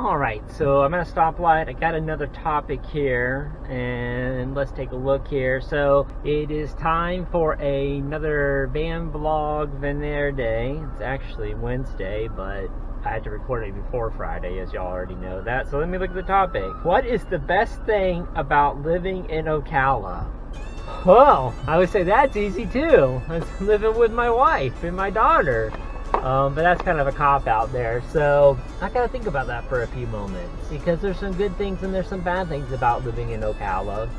Alright, so I'm at a stoplight. I got another topic here, and let's take a look here. So it is time for another van vlog Day. It's actually Wednesday, but I had to record it before Friday, as y'all already know that. So let me look at the topic. What is the best thing about living in Ocala? Well, I would say that's easy too. It's living with my wife and my daughter. But that's kind of a cop-out there. So I gotta think about that for a few moments, because there's some good things and there's some bad things about living in Ocala.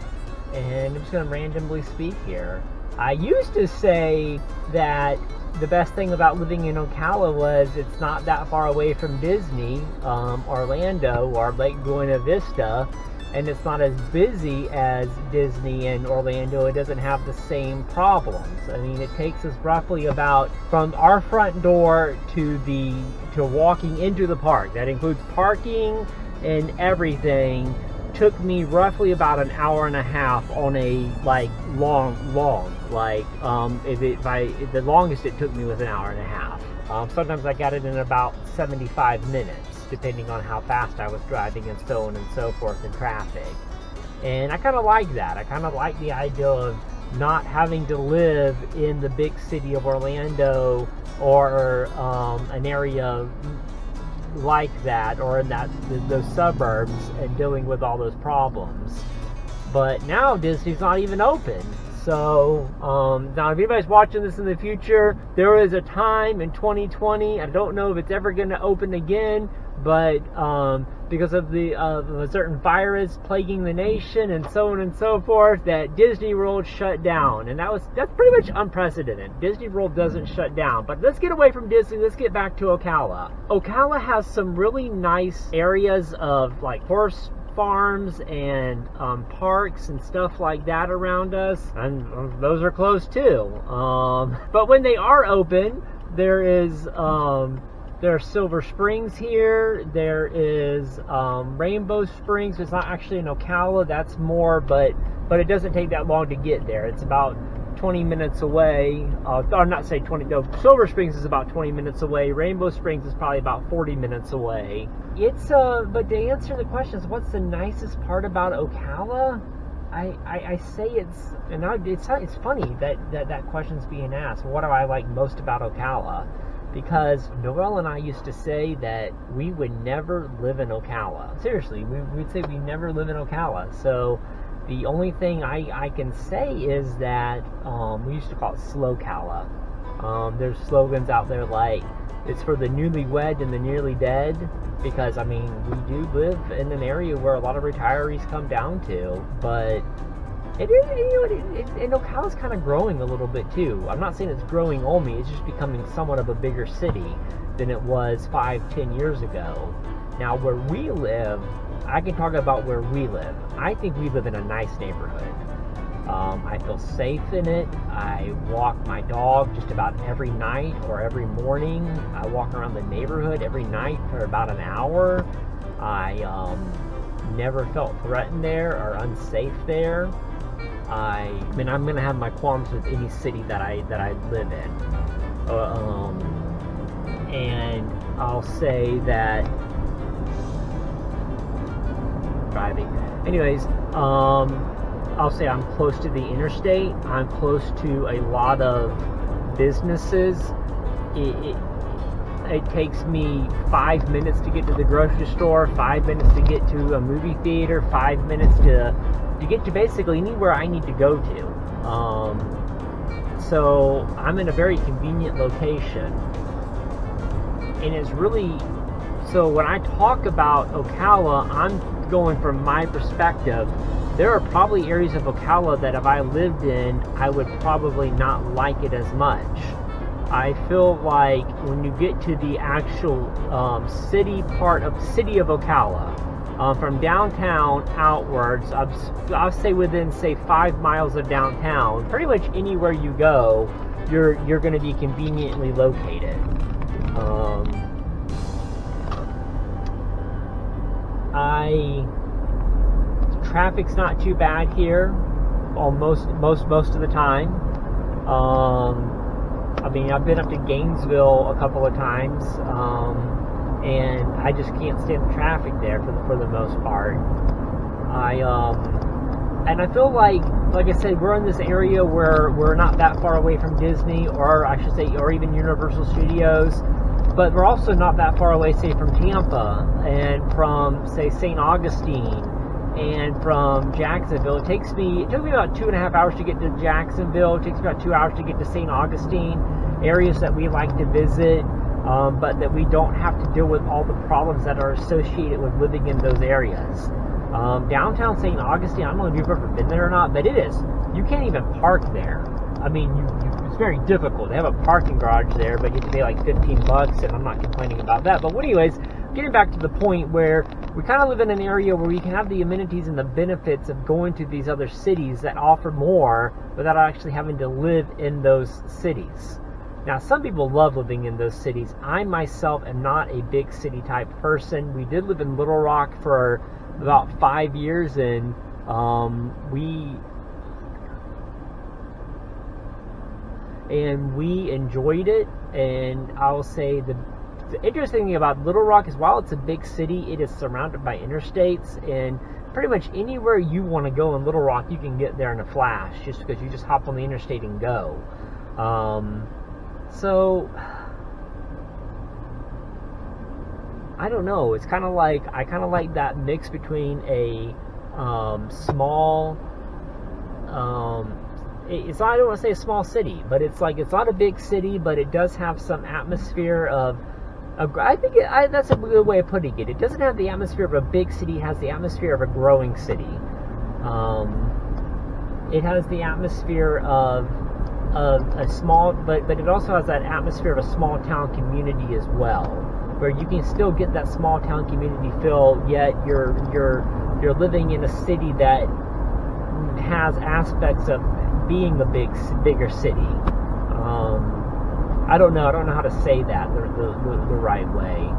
And I'm just gonna randomly speak here. I used to say that the best thing about living in Ocala was it's not that far away from Disney, Orlando, or Lake Buena Vista, and it's not as busy as Disney and Orlando. It doesn't have the same problems. I mean, it takes us roughly about, from our front door to walking into the park, that includes parking and everything, took me roughly about an hour and a half on a long the longest it took me was an hour and a half. Sometimes I got it in about 75 minutes, depending on how fast I was driving and so on and so forth in traffic. And I kind of like that. I kind of like the idea of not having to live in the big city of Orlando or an area like that, or in those suburbs, and dealing with all those problems. But now Disney's not even open. So, now if anybody's watching this in the future, there is a time in 2020, I don't know if it's ever going to open again, but because of a certain virus plaguing the nation and so on and so forth, that Disney World shut down. And that's pretty much unprecedented. Disney World doesn't shut down. But let's get away from Disney, let's get back to Ocala. Ocala has some really nice areas of like horse farms and parks and stuff like that around us, and those are closed too. But when they are open, there's Silver Springs here. There is Rainbow Springs. It's not actually in Ocala. That's more, but it doesn't take that long to get there. It's about 20 minutes away. Silver Springs is about 20 minutes away. Rainbow Springs is probably about 40 minutes away. But to answer the questions, what's the nicest part about Ocala? I say it's funny that question's being asked. What do I like most about Ocala? Because Noelle and I used to say that we would never live in Ocala. Seriously, we'd say we never live in Ocala. So the only thing I can say is that we used to call it Slow-Cala. There's slogans out there like, it's for the newlywed and the nearly dead, because, I mean, we do live in an area where a lot of retirees come down to, but and Ocala's kind of growing a little bit too. I'm not saying it's growing on me, it's just becoming somewhat of a bigger city than it was 5-10 years ago. Now, where we live, I can talk about where we live. I think we live in a nice neighborhood. I feel safe in it. I walk my dog just about every night or every morning. I walk around the neighborhood every night for about an hour. I never felt threatened there or unsafe there. I mean, I'm gonna have my qualms with any city that I live in. And I'll say that driving. Anyways, I'll say I'm close to the interstate. I'm close to a lot of businesses. It takes me 5 minutes to get to the grocery store, 5 minutes to get to a movie theater, 5 minutes to get to basically anywhere I need to go to. So I'm in a very convenient location. And it's really, so when I talk about Ocala, I'm going from my perspective. There are probably areas of Ocala that if I lived in, I would probably not like it as much. I feel like when you get to the actual city of Ocala, from downtown outwards, I'll say within 5 miles of downtown, pretty much anywhere you go, you're going to be conveniently located. Traffic's not too bad here, most of the time. I mean, I've been up to Gainesville a couple of times, and I just can't stand the traffic there for the most part. And I feel like I said, we're in this area where we're not that far away from Disney, or I should say, or even Universal Studios, but we're also not that far away, say, from Tampa, and from, say, St. Augustine, and from Jacksonville. It took me about 2.5 hours to get to Jacksonville. It takes about 2 hours to get to St. Augustine, areas that we like to visit, but that we don't have to deal with all the problems that are associated with living in those areas. Downtown St. Augustine, I don't know if you've ever been there or not, but it is. You can't even park there. I mean, it's very difficult. They have a parking garage there, but you have to pay like $15, and I'm not complaining about that. But anyways, getting back to the point where we kind of live in an area where we can have the amenities and the benefits of going to these other cities that offer more without actually having to live in those cities. Now, some people love living in those cities. I myself am not a big city type person. We did live in Little Rock for about 5 years, and we enjoyed it. And I'll say the interesting thing about Little Rock is, while it's a big city, it is surrounded by interstates, and pretty much anywhere you want to go in Little Rock, you can get there in a flash, just because you just hop on the interstate and go. So I don't know. It's kind of like, I kind of like that mix between a small, it's not, I don't want to say a small city, but it's like, it's not a big city, but it does have some atmosphere of I think that's a good way of putting it. It doesn't have the atmosphere of a big city. It has the atmosphere of a growing city. It has the atmosphere of a small, but it also has that atmosphere of a small town community as well, where you can still get that small town community feel, yet you're living in a city that has aspects of being a bigger city. I don't know how to say that the right way,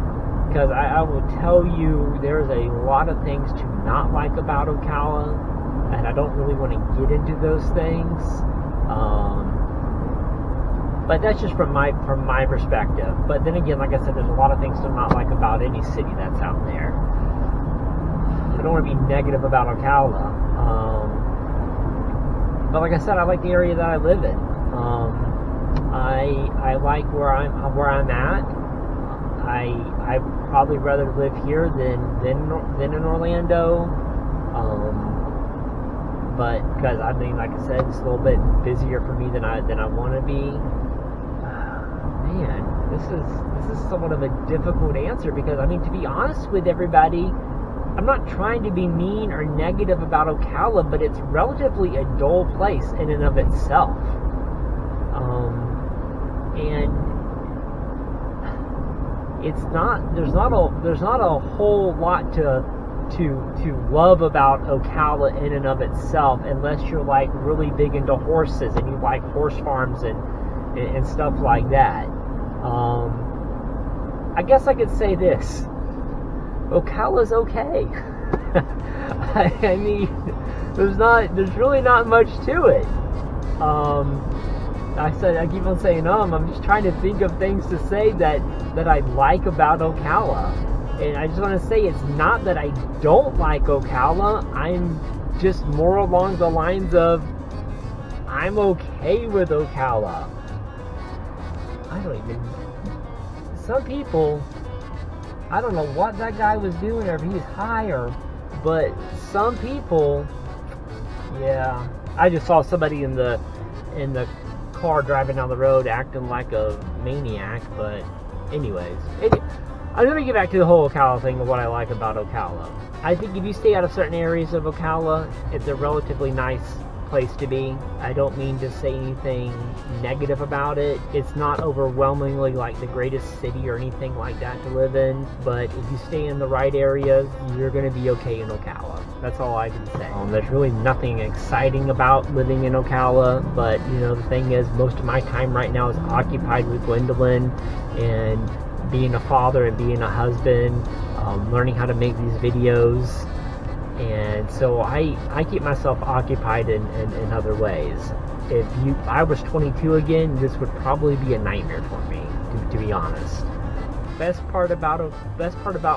because I will tell you, there's a lot of things to not like about Ocala, and I don't really want to get into those things. But that's just from my perspective. But then again, like I said, there's a lot of things to not like about any city that's out there. I don't want to be negative about Ocala. But like I said, I like the area that I live in. I like where I'm at. I probably rather live here than in Orlando. But because, I mean, like I said, it's a little bit busier for me than I want to be. Man, this is somewhat of a difficult answer, because, I mean, to be honest with everybody, I'm not trying to be mean or negative about Ocala, but it's relatively a dull place in and of itself. And it's not, there's not a whole lot to love about Ocala in and of itself, unless you're like really big into horses and you like horse farms and stuff like that. I guess I could say this: Ocala's okay. I mean, there's really not much to it. I keep on saying I'm just trying to think of things to say that I like about Ocala. And I just want to say, it's not that I don't like Ocala. I'm just more along the lines of, I'm okay with Ocala. Some people, I don't know what that guy was doing, or if he's high, but some people, yeah. I just saw somebody in the car driving down the road acting like a maniac, but anyways. Let me get back to the whole Ocala thing of what I like about Ocala. I think if you stay out of certain areas of Ocala, it's a relatively nice place to be. I don't mean to say anything negative about it. It's not overwhelmingly like the greatest city or anything like that to live in, but if you stay in the right areas, you're going to be okay in Ocala. That's all I can say. There's really nothing exciting about living in Ocala, but the thing is, most of my time right now is occupied with Gwendolyn and being a father and being a husband, learning how to make these videos, and so I keep myself occupied in other ways. If I was 22 again, this would probably be a nightmare for me, to be honest. best part about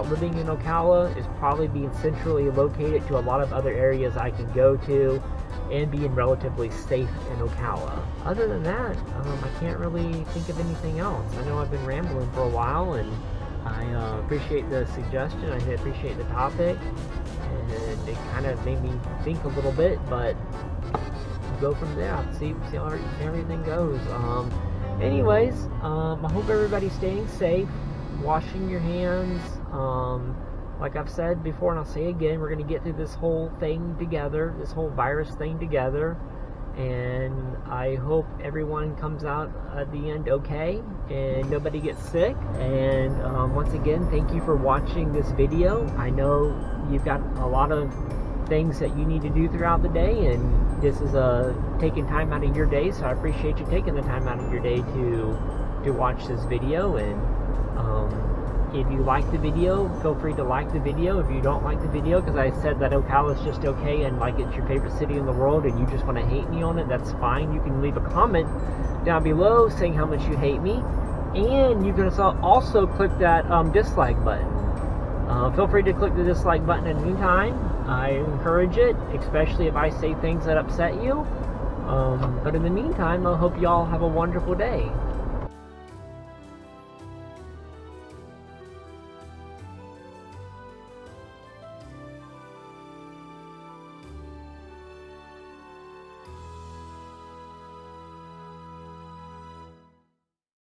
living in Ocala is probably being centrally located to a lot of other areas I can go to, and being relatively safe in Ocala. Other than that, I can't really think of anything else. I know I've been rambling for a while, and I appreciate the suggestion. I appreciate the topic, and it kind of made me think a little bit, but go from there. See how everything goes. Anyways, I hope everybody's staying safe, washing your hands. Like I've said before, and I'll say again, we're going to get through this whole thing together, this whole virus thing together, and I hope everyone comes out at the end okay, and nobody gets sick. And once again, thank you for watching this video. I know you've got a lot of things that you need to do throughout the day, and this is taking time out of your day, so I appreciate you taking the time out of your day to watch this video. And if you like the video, feel free to like the video. If you don't like the video, because I said that Ocala is just okay and like it's your favorite city in the world and you just want to hate me on it, that's fine. You can leave a comment down below saying how much you hate me, and you can also click that dislike button. Feel free to click the dislike button at any time. I encourage it, especially if I say things that upset you. But in the meantime, I hope y'all have a wonderful day.